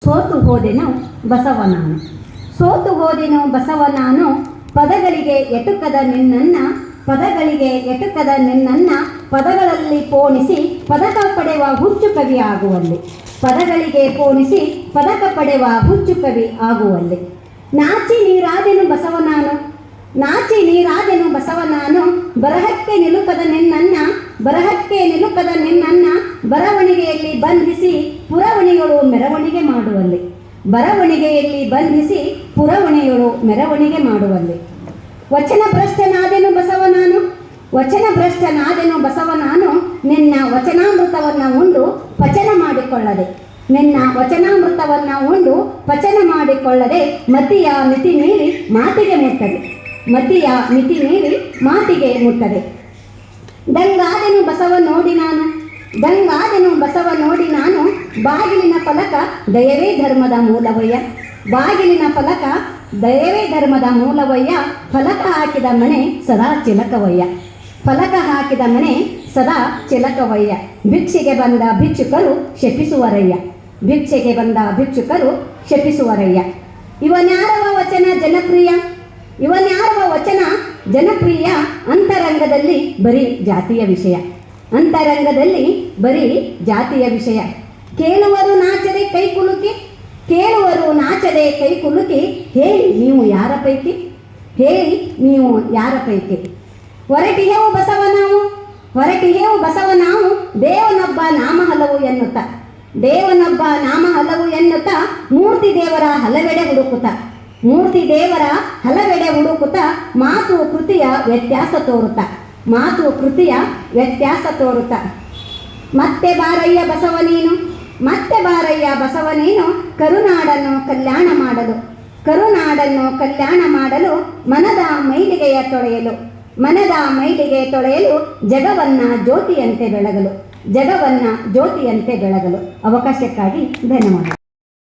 ಸೋತು ಹೋದೆನು ಬಸವ ನಾನು. ಸೋತು ಹೋದೆನು ಬಸವ ನಾನು, ಪದಗಳಿಗೆ ಎಟುಕದ ನಿನ್ನನ್ನ, ಪದಗಳಿಗೆ ಎಟುಕದ ನಿನ್ನನ್ನ, ಪದಗಳಲ್ಲಿ ಪೋಣಿಸಿ ಪದಕ ಪಡೆವ ಹುಚ್ಚು ಕವಿ ಆಗುವಲ್ಲಿ, ಪದಗಳಿಗೆ ಪೋಣಿಸಿ ಪದಕ ಪಡೆವ ಹುಚ್ಚು ಕವಿ ಆಗುವಲ್ಲಿ. ನಾಚಿ ನೀರಾದೆನು ಬಸವ ನಾನು, ನಾಚಿ ನೀರಾದೆನು ಬಸವ ನಾನು, ಬರಹಕ್ಕೆ ನಿಲುಕದ ನಿನ್ನನ್ನ, ಬರಹಕ್ಕೆ ನಿಲುಕದ ನಿನ್ನನ್ನ, ಬರವಣಿಗೆಯಲ್ಲಿ ಬಂಧಿಸಿ ಪುರವಣಿಗಳು ಮೆರವಣಿಗೆ ಮಾಡುವಲ್ಲಿ, ಬರವಣಿಗೆಯಲ್ಲಿ ಬಂಧಿಸಿ ಪುರವಣಿಗಳು ಮೆರವಣಿಗೆ ಮಾಡುವಲ್ಲಿ. ವಚನ ಭ್ರಷ್ಟನಾದೆನು ಬಸವ ನಾನು, ವಚನ ಭ್ರಷ್ಟನಾದೆನು ಬಸವ ನಾನು, ನಿನ್ನ ವಚನಾಮೃತವನ್ನು ಉಂಡು ಪಚನ ಮಾಡಿಕೊಳ್ಳದೆ, ನಿನ್ನ ವಚನಾಮೃತವನ್ನು ಉಂಡು ಪಚನ ಮಾಡಿಕೊಳ್ಳದೆ, ಮತಿಯ ಮಿತಿ ಮೀರಿ ಮಾತಿಗೆ ಮುಟ್ಟದೆ, ಮತಿಯ ಮಿತಿ ಮೀರಿ ಮಾತಿಗೆ ಮುಟ್ಟದೆ. ದಂಗಾದೆನು ಬಸವ ನೋಡಿ ನಾನು, ದಂಗಾದೆನು ಬಸವ ನೋಡಿ ನಾನು, ಬಾಗಿಲಿನ ಫಲಕ ದಯವೇ ಧರ್ಮದ ಮೂಲವಯ್ಯ, ಬಾಗಿಲಿನ ಫಲಕ ದಯವೇ ಧರ್ಮದ ಮೂಲವಯ್ಯ, ಫಲಕ ಹಾಕಿದ ಮನೆ ಸದಾ ಚಿಲಕವಯ್ಯ, ಫಲಕ ಹಾಕಿದ ಮನೆ ಸದಾ ಚಿಲಕವಯ್ಯ. ಭಿಕ್ಷೆಗೆ ಬಂದ ಭಿಕ್ಷುಕರು ಶಪಿಸುವರಯ್ಯ, ಭಿಕ್ಷೆಗೆ ಬಂದ ಭಿಕ್ಷುಕರು ಶಪಿಸುವರಯ್ಯ. ಇವನ್ಯಾರವ ವಚನ ಜನಪ್ರಿಯ, ಇವನ್ಯಾರವ ವಚನ ಜನಪ್ರಿಯ, ಅಂತರಂಗದಲ್ಲಿ ಬರೀ ಜಾತಿಯ ವಿಷಯ, ಅಂತರಂಗದಲ್ಲಿ ಬರೀ ಜಾತಿಯ ವಿಷಯ. ಕೇಳುವರು ನಾಚದೆ ಕೈ ಕುಲುಕಿ, ಕೇಳುವರು ನಾಚದೆ ಕೈ ಕುಲುಕಿ, ಹೇಳಿ ನೀವು ಯಾರ ಪೈಕಿ, ಹೇಳಿ ನೀವು ಯಾರ ಪೈಕಿ. ಹೊರಟಿಹೇವು ಬಸವ ನಾವು, ಹೊರಟಿಹೇವು ಬಸವ ನಾವು, ದೇವನೊಬ್ಬ ನಾಮ ಹಲವು ಎನ್ನುತ್ತ, ದೇವನೊಬ್ಬ ನಾಮ ಹಲವು ಎನ್ನುತ್ತ, ಮೂರ್ತಿ ದೇವರ ಹಲವೆಡೆ ಹುಡುಕುತ್ತ, ಮೂರ್ತಿ ದೇವರ ಹಲವೆಡೆ ಹುಡುಕುತ್ತ, ಮಾತು ಕೃತಿಯ ವ್ಯತ್ಯಾಸ ತೋರುತ್ತ, ಮಾತು ಕೃತಿಯ ವ್ಯತ್ಯಾಸ ತೋರುತ್ತ. ಮತ್ತೆ ಬಾರಯ್ಯ ಬಸವ ನೀನು, ಮತ್ತೆ ಬಾರಯ್ಯ ಬಸವ ನೀನು, ಕರುನಾಡನ್ನು ಕಲ್ಯಾಣ ಮಾಡಲು, ಕರುನಾಡನ್ನು ಕಲ್ಯಾಣ ಮಾಡಲು, ಮನದ ಮೈಲಿಗೆಯ ತೊಳೆಯಲು, ಮನದ ಮೈಲಿಗೆ ತೊಳೆಯಲು, ಜಗವನ್ನ ಜ್ಯೋತಿಯಂತೆ ಬೆಳಗಲು, ಜಗವನ್ನ ಜ್ಯೋತಿಯಂತೆ ಬೆಳಗಲು. ಅವಕಾಶಕ್ಕಾಗಿ ಧನ್ಯವಾದ.